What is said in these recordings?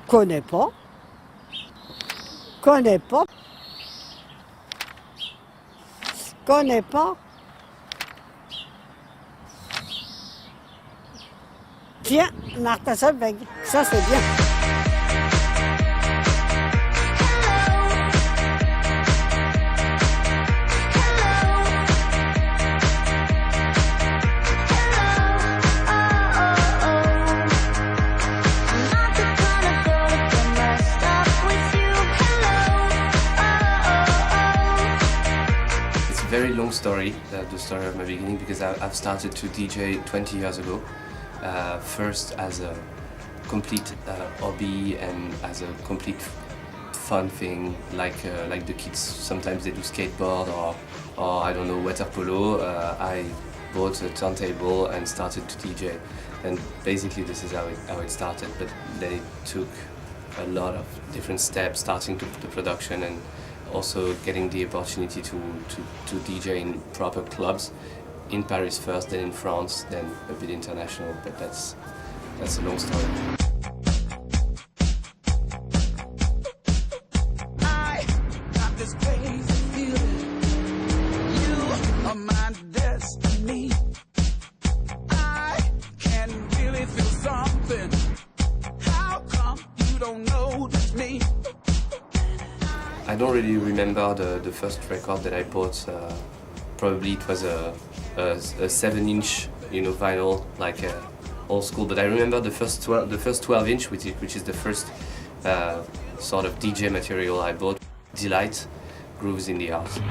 Connais pas. Connais pas. Connais pas. Tiens, Martha Solveig, ça c'est bien. Very long story, the story of my beginning, because I've started to DJ 20 years ago. First as a complete hobby and as a complete fun thing, like the kids sometimes they do skateboard or I don't know, water polo. I bought a turntable and started to DJ, and basically this is how it started. But then it took a lot of different steps, starting to the production and also getting the opportunity to DJ in proper clubs, in Paris first, then in France, then a bit international, but that's a long story. I got this crazy feeling, you are my destiny. I can really feel something, how come you don't notice me? I don't really remember the first record that I bought. Probably it was a 7-inch, vinyl, like old school. But I remember the first 12-inch, which is the first sort of DJ material I bought. Delight, Grooves in the House.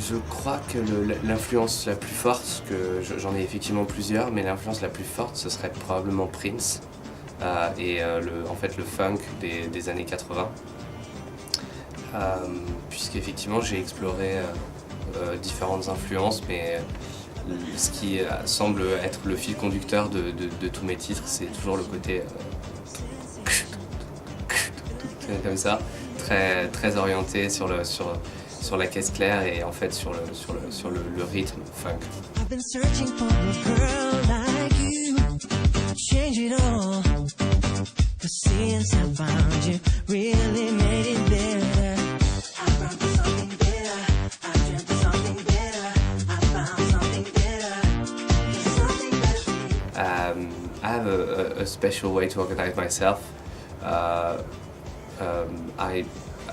Je crois que l'influence la plus forte, que j'en ai effectivement plusieurs, mais l'influence la plus forte, ce serait probablement Prince et en fait le funk des années 80. Puisqu'effectivement j'ai exploré différentes influences, mais ce qui semble être le fil conducteur de tous mes titres, c'est toujours le côté comme ça, très orienté sur la caisse claire et en fait sur le rythme funk. I've been searching for a girl like you, change it all. But since I found you, really made it better. I found something better. I dreamt of something better. I found something better. Something better for me. I have a special way to organize myself. I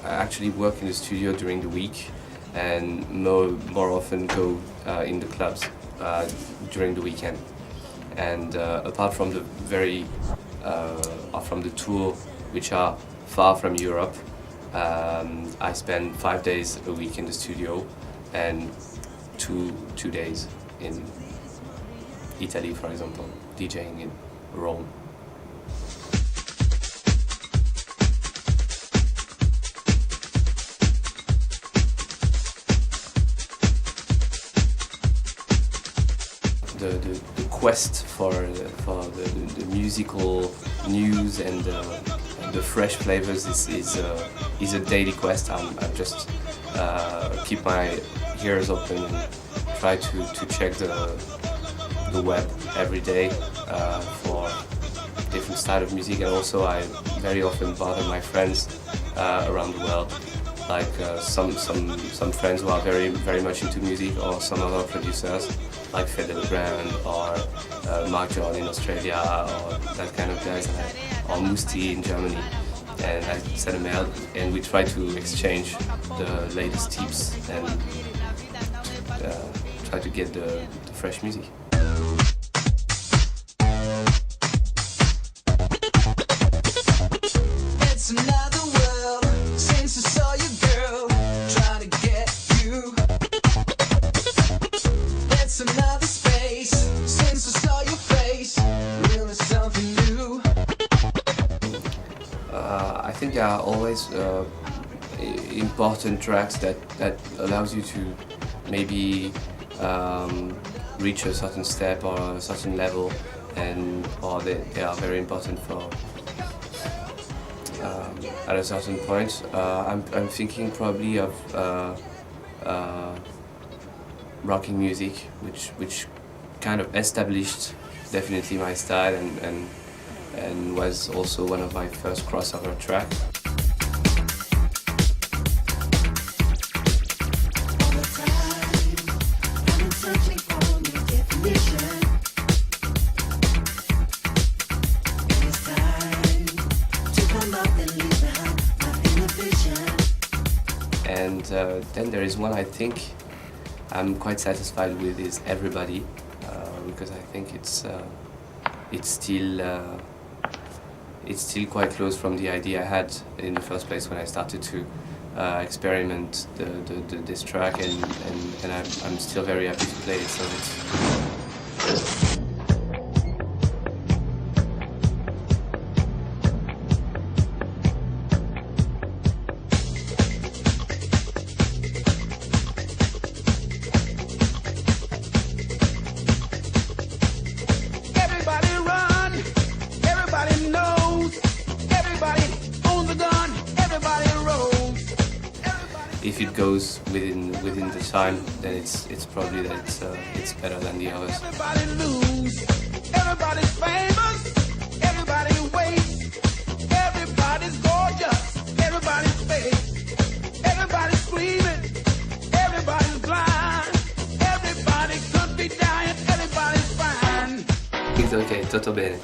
actually work in the studio during the week and more often go in the clubs during the weekend. And apart from from the tour, which are far from Europe, I spend 5 days a week in the studio and two days in Italy, for example, DJing in Rome. The quest for the musical news and the fresh flavors is a daily quest. I just keep my ears open and try to check the web every day for different style of music, and also I very often bother my friends around the world, like some friends who are very much into music, or some other producers like Fede Legrand or Mark John in Australia, or that kind of guys, or Musti in Germany. And I send a mail and we try to exchange the latest tips and try to get the fresh music. It's another world since I saw you, girl, trying to get you. It's another space since I saw your face, really something new. I think there are always important tracks that allows you to maybe reach a certain step or a certain level, or they are very important for at a certain point. I'm thinking probably of rocking music, which kind of established definitely my style and was also one of my first crossover tracks. And then there is one I think I'm quite satisfied with is Everybody, because I think it's still quite close from the idea I had in the first place when I started to experiment this track, and I'm still very happy to play it. So it's if it goes within the time, then it's probably that it's better than the others. Everybody lose, everybody's famous, everybody waits, everybody's gorgeous, everybody's fake, everybody's screaming, everybody's blind, everybody could be dying, everybody's fine. It's okay, tutto bene.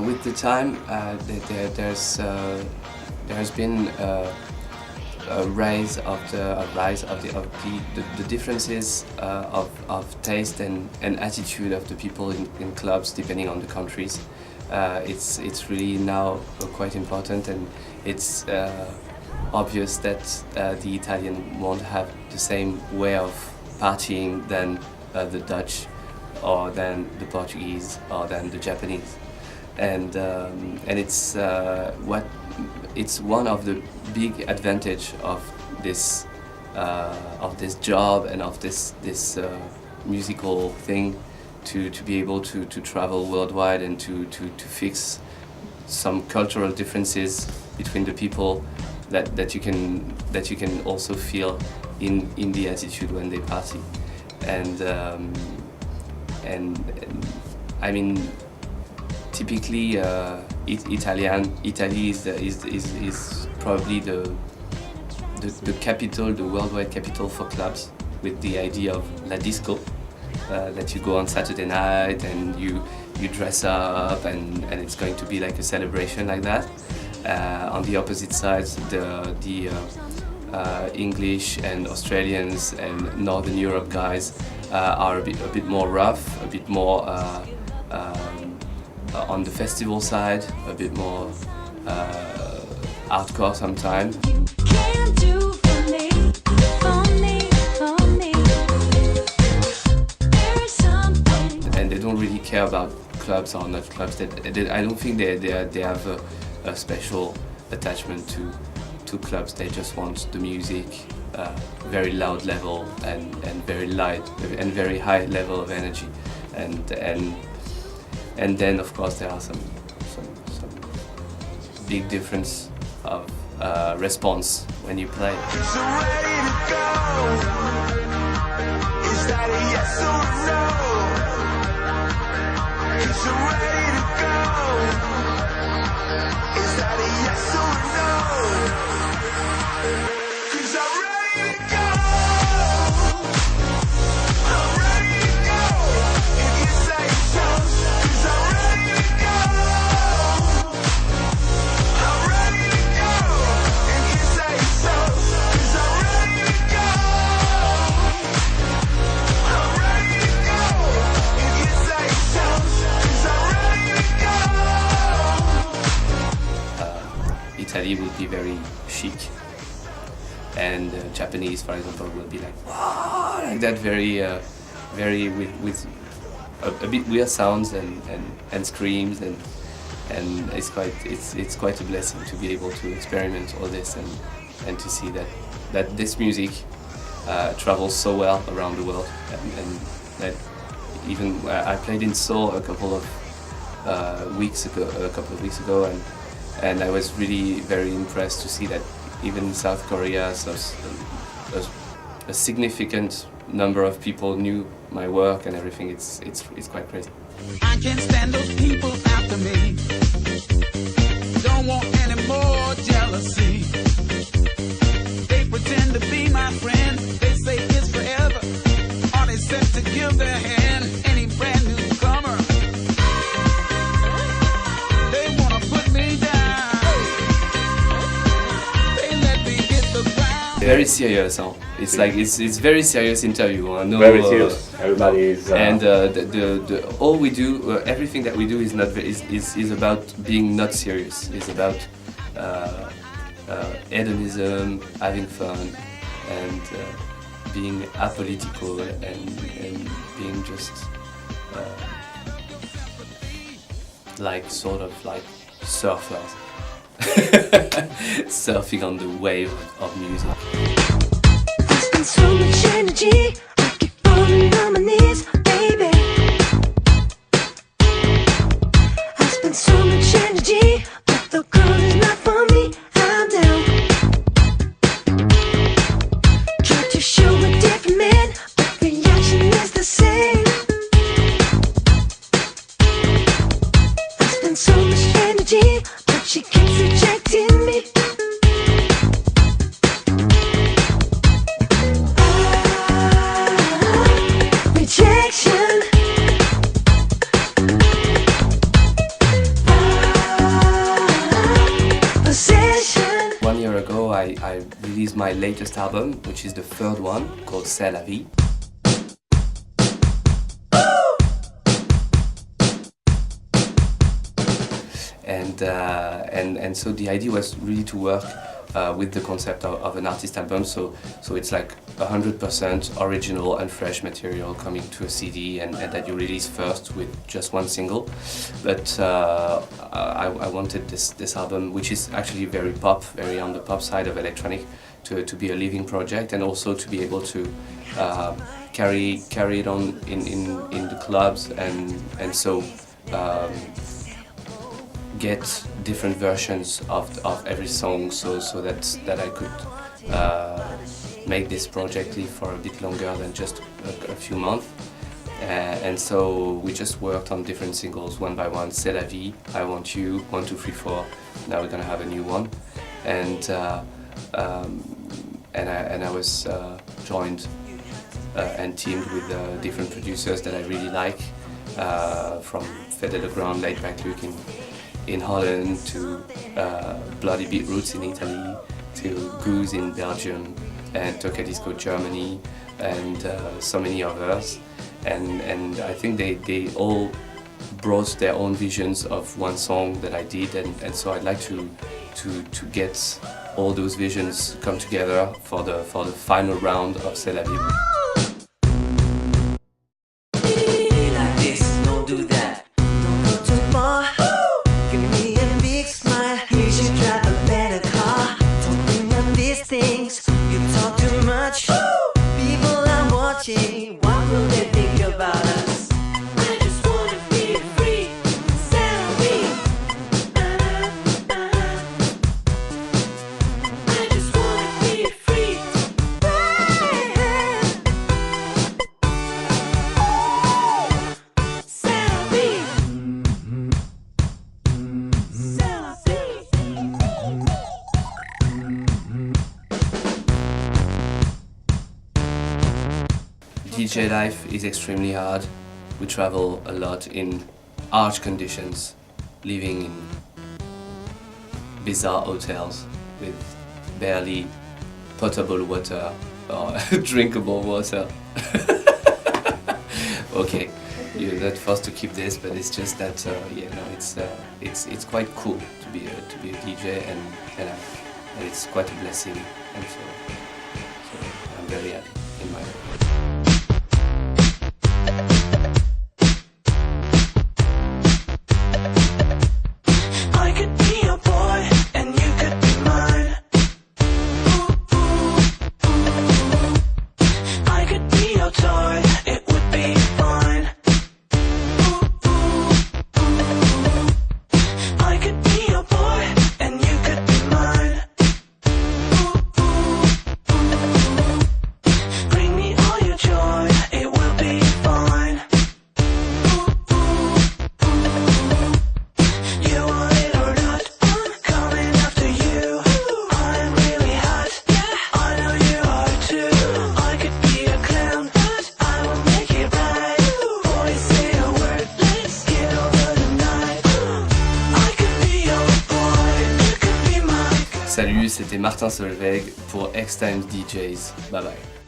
With the time, there has been a rise of the differences of taste and attitude of the people in clubs depending on the countries. It's really now quite important, and it's obvious that the Italian won't have the same way of partying than the Dutch, or than the Portuguese, or than the Japanese. And it's one of the big advantage of this job and of this musical thing, to be able to travel worldwide and to fix some cultural differences between the people that you can also feel in the attitude when they party. And I mean, typically, Italy is probably the capital, the worldwide capital for clubs, with the idea of la disco, that you go on Saturday night and you dress up and it's going to be like a celebration like that. On the opposite side, the English and Australians and Northern Europe guys are a bit more rough, a bit more on the festival side, a bit more hardcore sometimes. And they don't really care about clubs or not clubs. I don't think they have a special attachment to clubs. They just want the music, very loud level and very light and very high level of energy, and then of course there are some big difference of response when you play. Is you ready to go? Is that a yes or a no? Is you ready to go? Is that a yes or a no? 'Cause I'm ready to go. I'm ready to go. If you say so. 'Cause I'm ready to go. I'm ready to go. If you say so. 'Cause I'm ready to go. I'm ready to go. If you say so. 'Cause I'm ready to go. Italy will be very chic, and Japanese, for example, will be like "Whoa," like that, very with a bit weird sounds and screams, and it's quite a blessing to be able to experiment all this and to see that this music travels so well around the world, and that even I played in Seoul a couple of weeks ago, and I was really very impressed to see that even in South Korea, so a significant number of people knew my work and everything. It's quite crazy. I can't stand those people after me. Don't want any more jealousy. They pretend to be my friend. They say it's forever. Are they set to give their hand? Any brand new comer? They wanna put me down. They let me hit the ground. Very serious, huh? It's like it's very serious interview. No, Very serious. Everybody is. And the all we do, everything that we do is not is about being not serious. It's about hedonism, having fun, and being apolitical and being just like sort of like surfers, surfing on the wave of music. So much energy, I keep falling on my knees, baby. I spend so much energy, but the girl is not for me. I'm down. Try to show a different man, but reaction is the same. I spend so much energy, but she keeps rejecting me. I released my latest album, which is the third one, called C'est la vie. And so the idea was really to work with the concept of an artist album. So it's like 100% original and fresh material coming to a CD, and that you release first with just one single. But I wanted this album, which is actually very pop, very on the pop side of electronic, to be a living project, and also to be able to carry it on in the clubs, and so get different versions of every song, so that I could make this project live for a bit longer than just a few months. And so we just worked on different singles one by one. C'est la vie, I Want You, 1, 2, 3, 4. Now we're gonna have a new one, and I was joined and teamed with different producers that I really like, from Fede Legrand, Laid Back Luke in Holland, to Bloody Beetroots in Italy, to Goose in Belgium, and Tocadisco Germany, and so many others. And I think they all brought their own visions of one song that I did, and so I'd like to get all those visions come together for the final round of C'est la vie. DJ life is extremely hard. We travel a lot in harsh conditions, living in bizarre hotels with barely potable water or drinkable water. Okay, you're not forced to keep this, but it's just that it's quite cool to be a DJ, and it's quite a blessing, and so I'm very happy in my life. c'était Martin Solveig pour Xtime DJs. Bye bye.